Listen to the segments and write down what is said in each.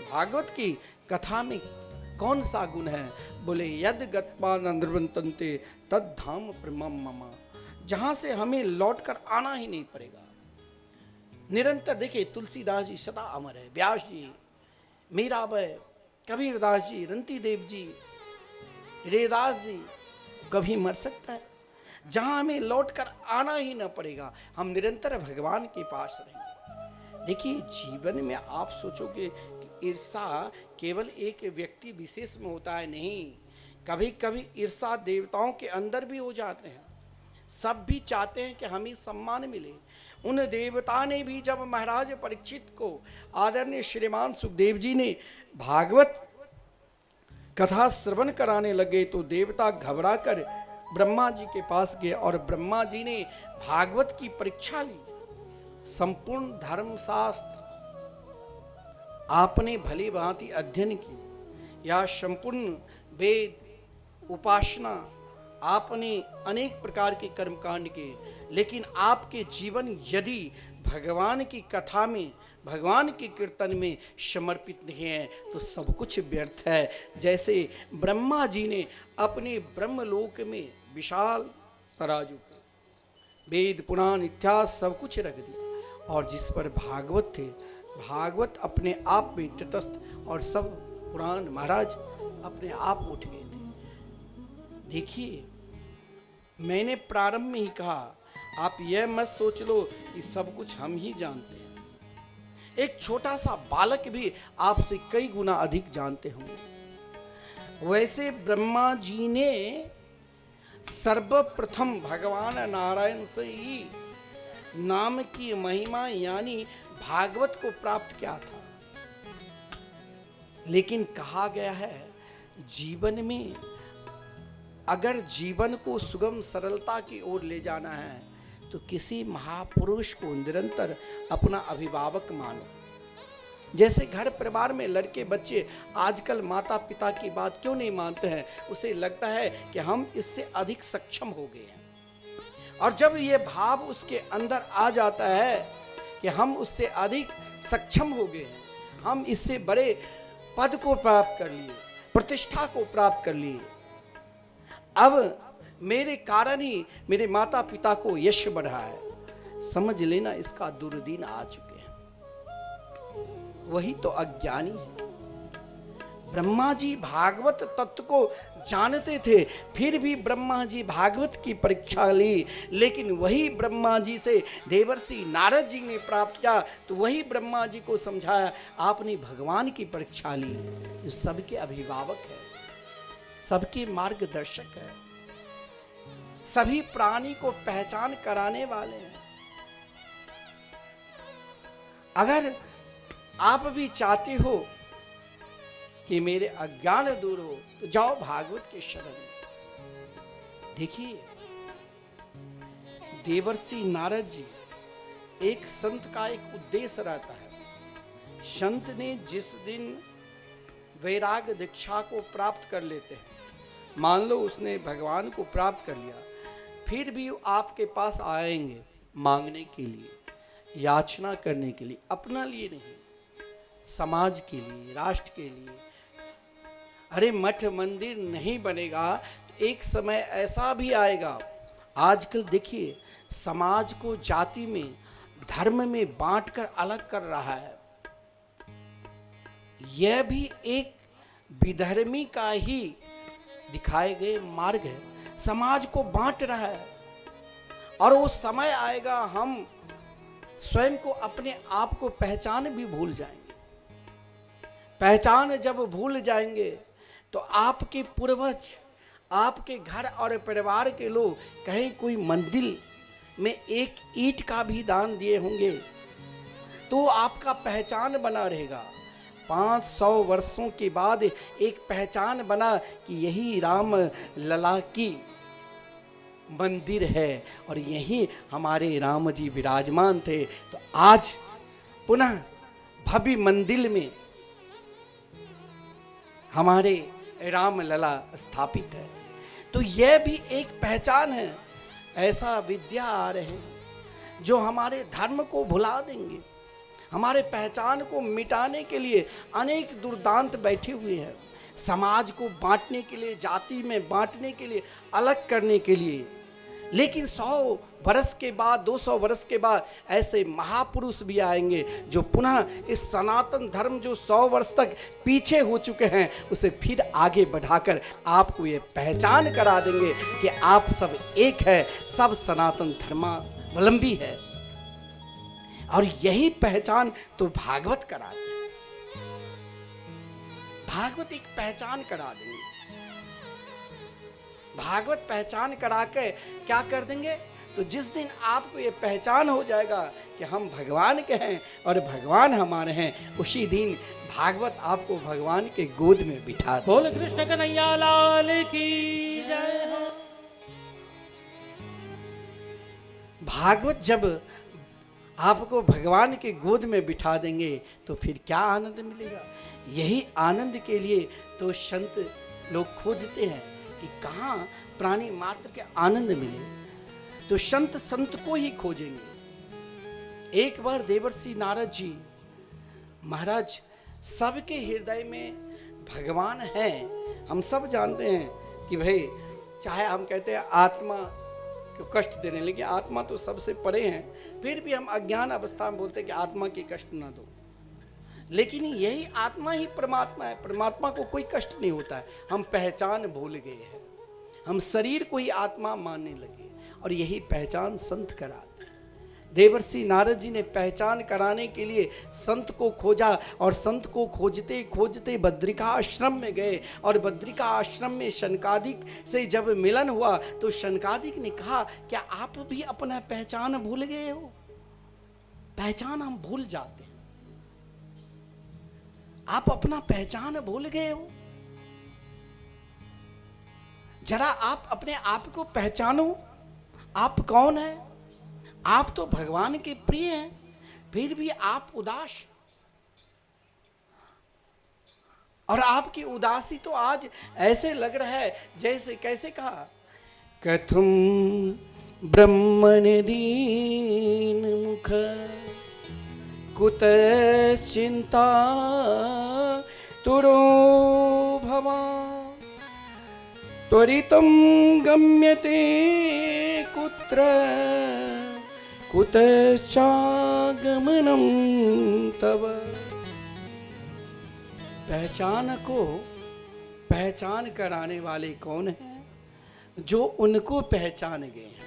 भागवत की कथा में कौन सा गुण है? बोले यद गत्वा नंद्रवंतन्ते तद धाम प्रमम मम, जहां से हमें लौटकर आना ही नहीं पड़ेगा। निरंतर देखिए, तुलसीदास जी सदा अमर है, व्यास जी, मीराबाई, कबीरदास जी, रंती देव जी, रेदास जी, कभी मर सकता है? जहां हमें लौटकर आना ही ना पड़ेगा, हम निरंतर भगवान के पास रहेंगे। देखिए, जीवन में आप सोचोगे कि ईर्षा केवल एक व्यक्ति विशेष में होता है, नहीं, कभी कभी ईर्षा देवताओं के अंदर भी हो जाते हैं। सब भी चाहते हैं कि हमें सम्मान मिले। उन देवता ने भी जब महाराज परीक्षित को आदरणीय श्रीमान सुखदेव जी ने भागवत कथा श्रवण कराने लगे तो देवता घबरा कर ब्रह्मा जी के पास गए और ब्रह्मा जी ने भागवत की परीक्षा ली। संपूर्ण धर्मशास्त्र आपने भली भांति अध्ययन की, या संपूर्ण वेद उपासना आपने अनेक प्रकार के कर्मकांड के, लेकिन आपके जीवन यदि भगवान की कथा में, भगवान के कीर्तन में समर्पित नहीं है तो सब कुछ व्यर्थ है। जैसे ब्रह्मा जी ने अपने ब्रह्मलोक में विशाल तराजू पे वेद पुराण इतिहास सब कुछ रख दिया, और जिस पर भागवत थे, भागवत अपने आप में तटस्थ, और सब पुराण महाराज अपने आप उठ गए थे। देखिए, मैंने प्रारंभ में ही कहा, आप यह मत सोच लो कि सब कुछ हम ही जानते हैं। एक छोटा सा बालक भी आपसे कई गुना अधिक जानते होंगे। वैसे ब्रह्मा जी ने सर्वप्रथम भगवान नारायण से ही नाम की महिमा यानी भागवत को प्राप्त किया था। लेकिन कहा गया है, जीवन में अगर जीवन को सुगम सरलता की ओर ले जाना है तो किसी महापुरुष को निरंतर अपना अभिभावक मानो। जैसे घर परिवार में लड़के बच्चे आजकल माता पिता की बात क्यों नहीं मानते हैं? उसे लगता है कि हम इससे अधिक सक्षम हो गए हैं, और जब ये भाव उसके अंदर आ जाता है कि हम उससे अधिक सक्षम हो गए हैं, हम इससे बड़े पद को प्राप्त कर लिए, प्रतिष्ठा को प्राप्त कर लिए, अब मेरे कारण ही मेरे माता पिता को यश बढ़ा है, समझ लेना इसका दुर्दिन आ चुके हैं। वही तो अज्ञानी है। ब्रह्मा जी भागवत तत्व को जानते थे, फिर भी ब्रह्मा जी भागवत की परीक्षा ली, लेकिन वही ब्रह्मा जी से देवर्षि नारद जी ने प्राप्त किया, तो वही ब्रह्मा जी को समझाया, आपने भगवान की परीक्षा ली, जो सबके अभिभावक है, सबके मार्गदर्शक है, सभी प्राणी को पहचान कराने वाले हैं। अगर आप भी चाहते हो कि मेरे अज्ञान दूर हो तो जाओ भागवत के शरण में। देखिए, देवर्षि नारद जी, एक संत का एक उद्देश्य रहता है। संत ने जिस दिन वैराग दीक्षा को प्राप्त कर लेते हैं, मान लो उसने भगवान को प्राप्त कर लिया, फिर भी आपके पास आएंगे मांगने के लिए, याचना करने के लिए, अपना लिए नहीं, समाज के लिए, राष्ट्र के लिए। अरे मठ मंदिर नहीं बनेगा तो एक समय ऐसा भी आएगा। आजकल देखिए, समाज को जाति में, धर्म में बांटकर अलग कर रहा है। यह भी एक विधर्मी का ही दिखाए गए मार्ग है, समाज को बांट रहा है। और वो समय आएगा हम स्वयं को, अपने आप को पहचान भी भूल जाएंगे। पहचान जब भूल जाएंगे तो आपके पूर्वज, आपके घर और परिवार के लोग कहीं कोई मंदिर में एक ईंट का भी दान दिए होंगे तो आपका पहचान बना रहेगा। 500 वर्षों के बाद एक पहचान बना कि यही राम लला की मंदिर है और यही हमारे राम जी विराजमान थे। तो आज पुनः भव्य मंदिर में हमारे राम लला स्थापित है। तो यह भी एक पहचान है। ऐसा विद्या आ रहे हैं जो हमारे धर्म को भुला देंगे, हमारे पहचान को मिटाने के लिए अनेक दुर्दांत बैठे हुए हैं, समाज को बांटने के लिए, जाति में बांटने के लिए, अलग करने के लिए। लेकिन 100 वर्ष के बाद, 200 वर्ष के बाद ऐसे महापुरुष भी आएंगे जो पुनः इस सनातन धर्म जो 100 वर्ष तक पीछे हो चुके हैं उसे फिर आगे बढ़ाकर आपको ये पहचान करा देंगे कि आप सब एक है, सब सनातन धर्मावलंबी है। और यही पहचान तो भागवत कराते हैं। भागवत एक पहचान करा देंगे। भागवत पहचान करा के क्या कर देंगे, तो जिस दिन आपको ये पहचान हो जाएगा कि हम भगवान के हैं और भगवान हमारे हैं, उसी दिन भागवत आपको भगवान के गोद में बिठा दे। बोल कृष्ण कन्हैया लाल की जय हो। भागवत जब आपको भगवान के गोद में बिठा देंगे तो फिर क्या आनंद मिलेगा। यही आनंद के लिए तो संत लोग खोजते हैं कि कहाँ प्राणी मात्र के आनंद मिले, तो संत को ही खोजेंगे। एक बार देवर्षि नारद जी महाराज, सबके हृदय में भगवान है। हम सब जानते हैं कि भाई, चाहे हम कहते हैं आत्मा को कष्ट देने, लेकिन आत्मा तो सबसे परे हैं, फिर भी हम अज्ञान अवस्था में बोलते हैं कि आत्मा के कष्ट ना दो। लेकिन यही आत्मा ही परमात्मा है, परमात्मा को कोई कष्ट नहीं होता है। हम पहचान भूल गए हैं, हम शरीर को ही आत्मा मानने लगे, और यही पहचान संत कराते हैं। देवर्षि नारद जी ने पहचान कराने के लिए संत को खोजा, और संत को खोजते खोजते बद्रिका आश्रम में गए, और बद्रिका आश्रम में शनकादिक से जब मिलन हुआ तो शनकादिक ने कहा, क्या आप भी अपना पहचान भूल गए हो? पहचान हम भूल जाते हैं, आप अपना पहचान भूल गए हो। जरा आप अपने आप को पहचानो, आप कौन है। आप तो भगवान के प्रिय हैं, फिर भी आप उदास, और आपकी उदासी तो आज ऐसे लग रहा है जैसे, कैसे कहा, कथम ब्रह्मण दीन मुख कुत चिंता तुरो भवा त्वरितं गम्यते कुत्र कुतश्चागमनं तव। पहचान को पहचान कराने वाले कौन हैं? जो उनको पहचान गए हैं,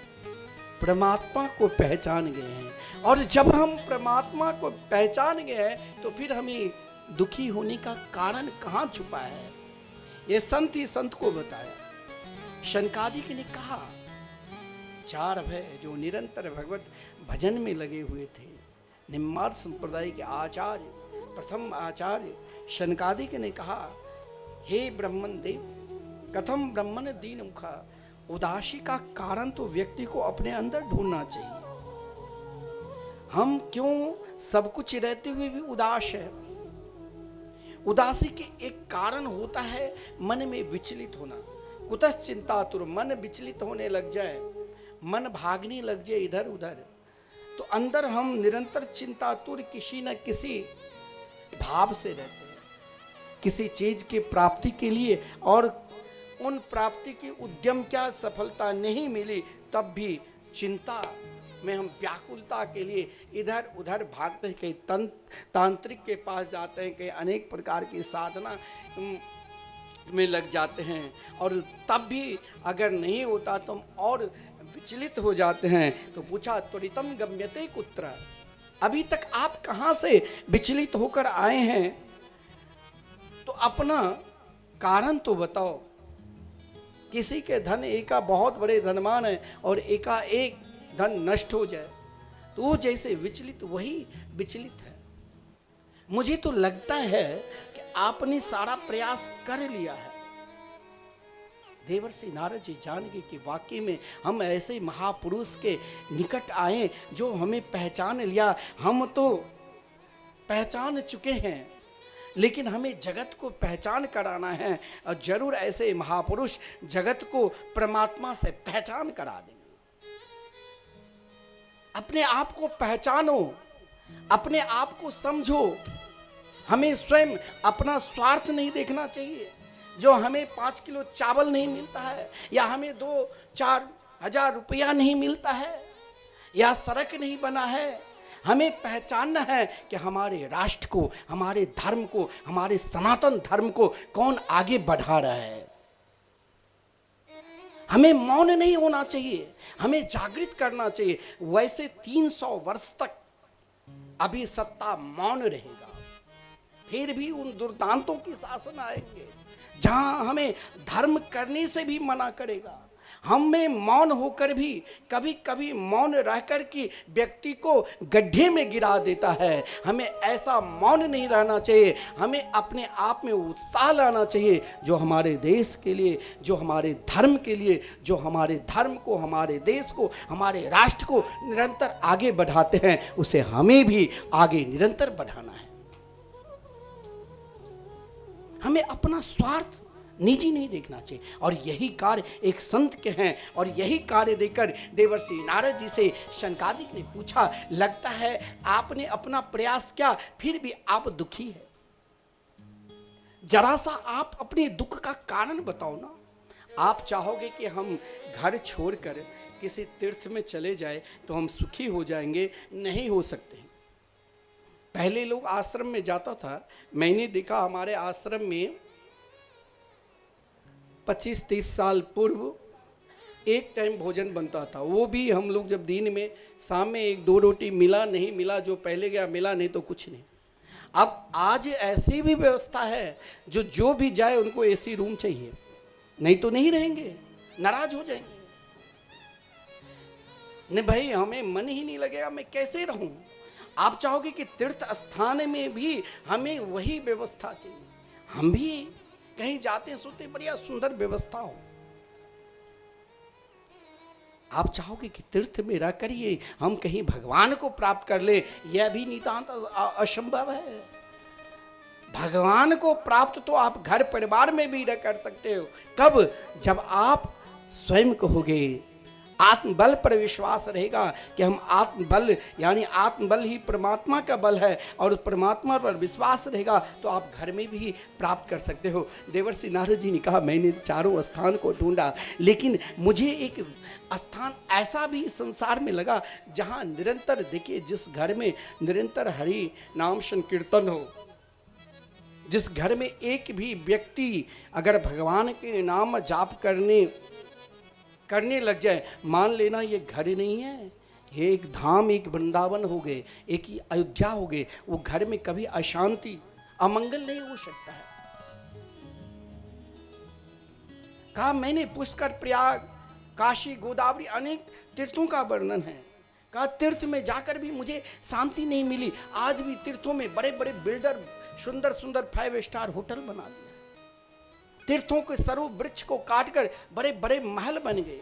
परमात्मा को पहचान गए हैं। और जब हम परमात्मा को पहचान गए हैं तो फिर हमें दुखी होने का कारण कहाँ छुपा है? ये संत ही संत को बताया। शनकादिक ने कहा, 4 भय जो निरंतर भगवत भजन में लगे हुए थे, निम्मार्थ संप्रदाय के आचार्य, प्रथम आचार्य शनकादिक ने कहा, हे ब्रह्मन देव, कथम ब्रह्मन दीन मुखा। उदासी का कारण तो व्यक्ति को अपने अंदर ढूंढना चाहिए। हम क्यों सब कुछ रहते हुए भी उदास है? उदासी के एक कारण होता है मन में विचलित होना। कुतः चिंतातुर, मन विचलित होने लग जाए, मन भागने लग जाए इधर उधर, तो अंदर हम निरंतर चिंतातुर किसी न किसी भाव से रहते हैं, किसी चीज की प्राप्ति के लिए, और उन प्राप्ति की उद्यम क्या सफलता नहीं मिली तब भी चिंता में हम व्याकुलता के लिए इधर उधर भागते हैं। कहीं तांत्रिक के पास जाते हैं, कहीं अनेक प्रकार की साधना में लग जाते हैं, और तब भी अगर नहीं होता तो हम और विचलित हो जाते हैं। तो पूछा, त्वरितम गम्यते कुत्र। अभी तक आप कहाँ से विचलित होकर आए हैं? तो अपना कारण तो बताओ। किसी के धन एका बहुत बड़े धनवान है और एकाएक धन नष्ट हो जाए तो वो जैसे विचलित, वही विचलित है। मुझे तो लगता है कि आपने सारा प्रयास कर लिया है। देवर्षि नारद जी जान गए कि वाकई में हम ऐसे महापुरुष के निकट आए जो हमें पहचान लिया। हम तो पहचान चुके हैं, लेकिन हमें जगत को पहचान कराना है, और जरूर ऐसे महापुरुष जगत को परमात्मा से पहचान करा देंगे। अपने आप को पहचानो। अपने आप को समझो। हमें स्वयं अपना स्वार्थ नहीं देखना चाहिए। जो हमें 5 किलो चावल नहीं मिलता है, या हमें 2-4 हजार रुपया नहीं मिलता है, या सड़क नहीं बना है, हमें पहचानना है कि हमारे राष्ट्र को, हमारे धर्म को, हमारे सनातन धर्म को कौन आगे बढ़ा रहा है। हमें मौन नहीं होना चाहिए, हमें जागृत करना चाहिए। वैसे 300 वर्ष तक अभी सत्ता मौन रहेगा, फिर भी उन दुर्दांतों की शासन आएंगे जहां हमें धर्म करने से भी मना करेगा। हमें मौन होकर भी कभी कभी मौन रहकर कि व्यक्ति को गड्ढे में गिरा देता है। हमें ऐसा मौन नहीं रहना चाहिए। हमें अपने आप में उत्साह लाना चाहिए, जो हमारे देश के लिए, जो हमारे धर्म के लिए, जो हमारे धर्म को, हमारे देश को, हमारे राष्ट्र को निरंतर आगे बढ़ाते हैं, उसे हमें भी आगे निरंतर बढ़ाना है। हमें अपना स्वार्थ निजी नहीं देखना चाहिए। और यही कार्य एक संत के हैं, और यही कार्य देकर देवर्षि नारद जी से शनकादिक ने पूछा, लगता है आपने अपना प्रयास किया, फिर भी आप दुखी है। जरा सा आप अपने दुख का कारण बताओ ना। आप चाहोगे कि हम घर छोड़कर किसी तीर्थ में चले जाए तो हम सुखी हो जाएंगे? नहीं हो सकते। पहले लोग आश्रम में जाता था, मैंने देखा हमारे आश्रम में 25-30 साल पूर्व एक टाइम भोजन बनता था। वो भी हम लोग जब दिन में, शाम में 1-2 रोटी मिला नहीं मिला, जो पहले गया मिला, नहीं तो कुछ नहीं। अब आज ऐसी भी व्यवस्था है, जो भी जाए उनको एसी रूम चाहिए, नहीं तो नहीं रहेंगे, नाराज हो जाएंगे। नहीं भाई, हमें मन ही नहीं लगेगा, मैं कैसे रहूं? आप चाहोगे कि तीर्थ स्थान में भी हमें वही व्यवस्था चाहिए। हम भी कहीं जाते सोते बढ़िया सुंदर व्यवस्था हो। आप चाहोगे कि तीर्थ में रह करिए हम कहीं भगवान को प्राप्त कर ले, यह भी नितांत असंभव है। भगवान को प्राप्त तो आप घर परिवार में भी न कर सकते हो। कब? जब आप स्वयं कहोगे, आत्मबल पर विश्वास रहेगा कि हम आत्मबल, यानी आत्मबल ही परमात्मा का बल है, और परमात्मा पर विश्वास रहेगा तो आप घर में भी प्राप्त कर सकते हो। देवर्षि नारद जी ने कहा, मैंने चारों स्थान को ढूंढा, लेकिन मुझे एक स्थान ऐसा भी संसार में लगा जहां निरंतर, देखिए, जिस घर में निरंतर हरि नाम संकीर्तन हो, जिस घर में एक भी व्यक्ति अगर भगवान के नाम जाप करने लग जाए, मान लेना ये घर ही नहीं है, ये एक धाम, एक वृंदावन हो गए, एक ही अयोध्या हो गए। वो घर में कभी अशांति, अमंगल नहीं हो सकता है। कहा मैंने पुष्कर, प्रयाग, काशी, गोदावरी, अनेक तीर्थों का वर्णन है। कहा तीर्थ में जाकर भी मुझे शांति नहीं मिली। आज भी तीर्थों में बड़े बड़े बिल्डर सुंदर सुंदर 5 स्टार होटल बना दिया। तीर्थों के सरू वृक्ष को काटकर बड़े बड़े महल बन गए।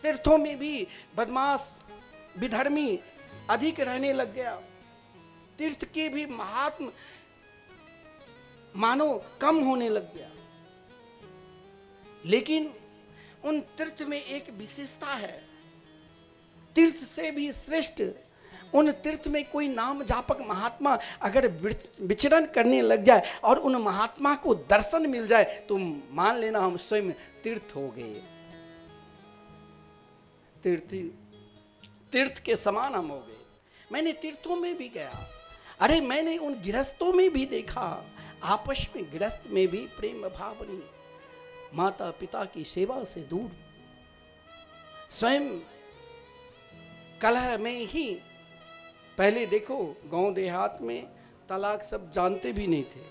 तीर्थों में भी बदमाश, विधर्मी अधिक रहने लग गया। तीर्थ के भी महात्म मानो कम होने लग गया। लेकिन उन तीर्थ में एक विशेषता है, तीर्थ से भी श्रेष्ठ उन तीर्थ में कोई नाम जापक महात्मा अगर विचरण करने लग जाए और उन महात्मा को दर्शन मिल जाए तो मान लेना हम स्वयं तीर्थ हो गए, तीर्थ के समान हम हो गए। मैंने तीर्थों में भी गया, अरे मैंने उन गृहस्थों में भी देखा, आपस में गृहस्थ में भी प्रेम भावनी, माता पिता की सेवा से दूर, स्वयं कलह में ही। पहले देखो गांव देहात में तलाक सब जानते भी नहीं थे,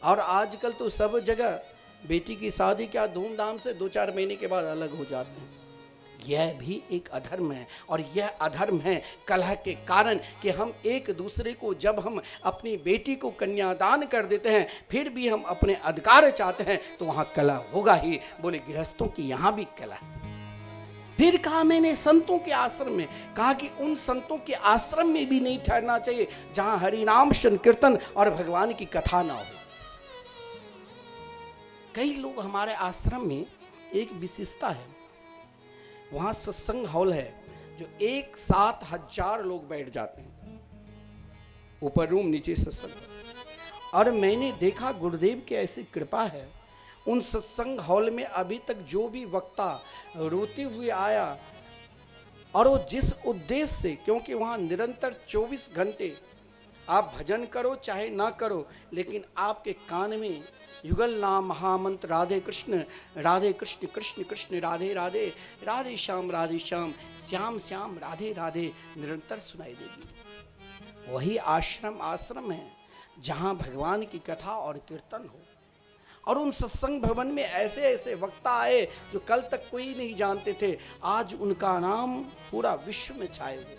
और आजकल तो सब जगह बेटी की शादी क्या धूमधाम से 2-4 महीने के बाद अलग हो जाते हैं। यह भी एक अधर्म है, और यह अधर्म है कलह के कारण कि हम एक दूसरे को, जब हम अपनी बेटी को कन्यादान कर देते हैं फिर भी हम अपने अधिकार चाहते हैं तो वहाँ कलह होगा ही। बोले गृहस्थों की यहाँ भी कलह। फिर कहा मैंने संतों के आश्रम में, कहा कि उन संतों के आश्रम में भी नहीं ठहरना चाहिए जहां हरिनाम संकीर्तन और भगवान की कथा ना हो। कई लोग हमारे आश्रम में, एक विशेषता है, वहां सत्संग हॉल है जो एक साथ 1000 लोग बैठ जाते हैं। ऊपर रूम नीचे सत्संग। और मैंने देखा गुरुदेव की ऐसी कृपा है, उन सत्संग हॉल में अभी तक जो भी वक्ता रोते हुए आया, और वो जिस उद्देश्य से, क्योंकि वहाँ निरंतर 24 घंटे आप भजन करो चाहे ना करो, लेकिन आपके कान में युगल नाम महामंत्र राधे कृष्ण कृष्ण कृष्ण राधे राधे, राधे श्याम श्याम श्याम राधे राधे निरंतर सुनाई देगी। वही आश्रम है जहाँ भगवान की कथा और कीर्तन हो। और उन सत्संग भवन में ऐसे ऐसे वक्ता आए जो कल तक कोई नहीं जानते थे, आज उनका नाम पूरा विश्व में छाए हुए।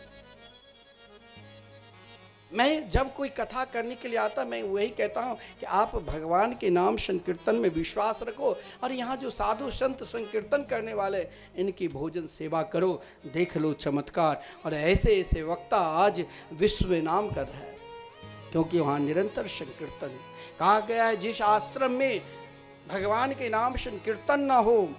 मैं जब कोई कथा करने के लिए आता, मैं वही कहता हूँ कि आप भगवान के नाम संकीर्तन में विश्वास रखो, और यहाँ जो साधु संत संकीर्तन करने वाले, इनकी भोजन सेवा करो, देख लो चमत्कार। और ऐसे ऐसे वक्ता आज विश्व में नाम कर रहे हैं, क्योंकि वहाँ निरंतर संकीर्तन है। कहा गया है जिस आश्रम में भगवान के नाम संकीर्तन ना हो,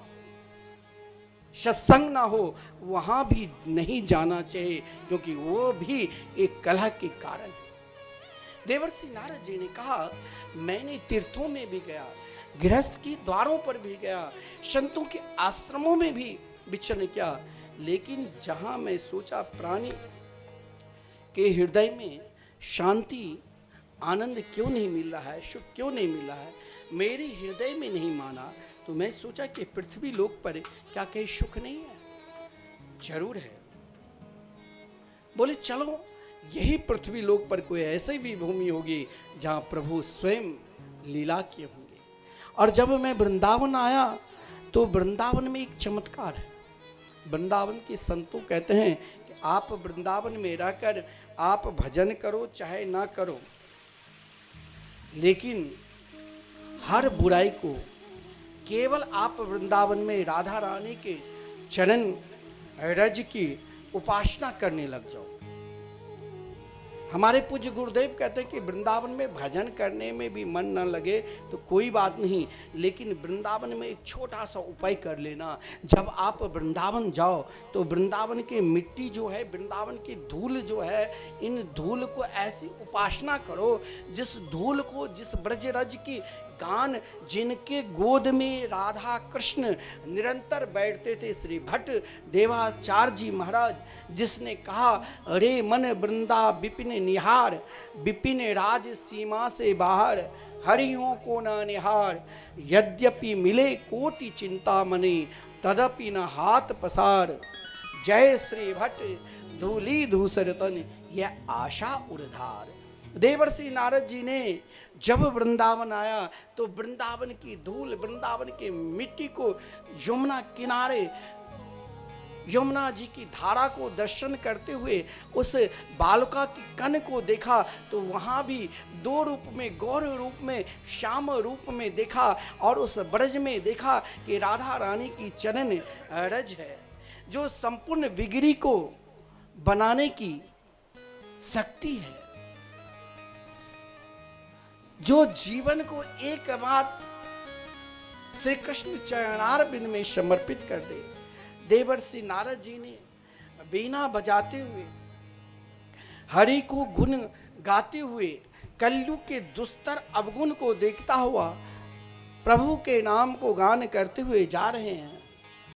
सत्संग ना हो, वहां भी नहीं जाना चाहिए, क्योंकि वो भी एक कलह के कारण है। देवर्षि नारद जी ने कहा, मैंने तीर्थों में भी गया, गृहस्थ की द्वारों पर भी गया, संतों के आश्रमों में भी विचरण किया, लेकिन जहां मैं सोचा प्राणी के हृदय में शांति आनंद क्यों नहीं मिल रहा है, सुख क्यों नहीं मिल रहा है, मेरे हृदय में नहीं माना, तो मैं सोचा कि पृथ्वी लोक पर क्या कहीं सुख नहीं है? जरूर है। बोले चलो, यही पृथ्वी लोक पर कोई ऐसी भी भूमि होगी जहां प्रभु स्वयं लीला किए होंगे। और जब मैं वृंदावन आया तो वृंदावन में एक चमत्कार है। वृंदावन के संतों कहते हैं कि आप वृंदावन में रहकर आप भजन करो चाहे ना करो, लेकिन हर बुराई को केवल आप वृंदावन में राधा रानी के चरण रज की उपासना करने लग जाओ। हमारे पूज्य गुरुदेव कहते हैं कि वृंदावन में भजन करने में भी मन न लगे तो कोई बात नहीं, लेकिन वृंदावन में एक छोटा सा उपाय कर लेना। जब आप वृंदावन जाओ तो वृंदावन की मिट्टी जो है, वृंदावन की धूल जो है, इन धूल को ऐसी उपासना करो जिस धूल को, जिस ब्रजरज की गान जिनके गोद में राधा कृष्ण निरंतर बैठते थे, श्री भट्ट देवाचार्य जी महाराज, जिसने कहा, अरे मन वृंदा विपिन निहार, विपिन राज सीमा से बाहर, हरियों को न निहार, यद्यपि मिले कोटि चिंता मने, तदपि न हाथ पसार, जय श्री भट्ट धूली धूसर तन, यह आशा उड़धार। देवर्षि नारद जी ने जब वृंदावन आया तो वृंदावन की धूल, वृंदावन की मिट्टी को यमुना किनारे, यमुना जी की धारा को दर्शन करते हुए उस बालका की कन को देखा, तो वहाँ भी दो रूप में, गौर रूप में, श्याम रूप में देखा, और उस ब्रज में देखा कि राधा रानी की चरण रज है, जो संपूर्ण विगिरी को बनाने की शक्ति है, जो जीवन को एक बार श्री कृष्ण चरणारविंद में समर्पित कर दे। देवर्षि नारद जी ने वीणा बजाते हुए, हरि को गुण गाते हुए, कलयुग के दुस्तर अवगुण को देखता हुआ प्रभु के नाम को गान करते हुए जा रहे हैं।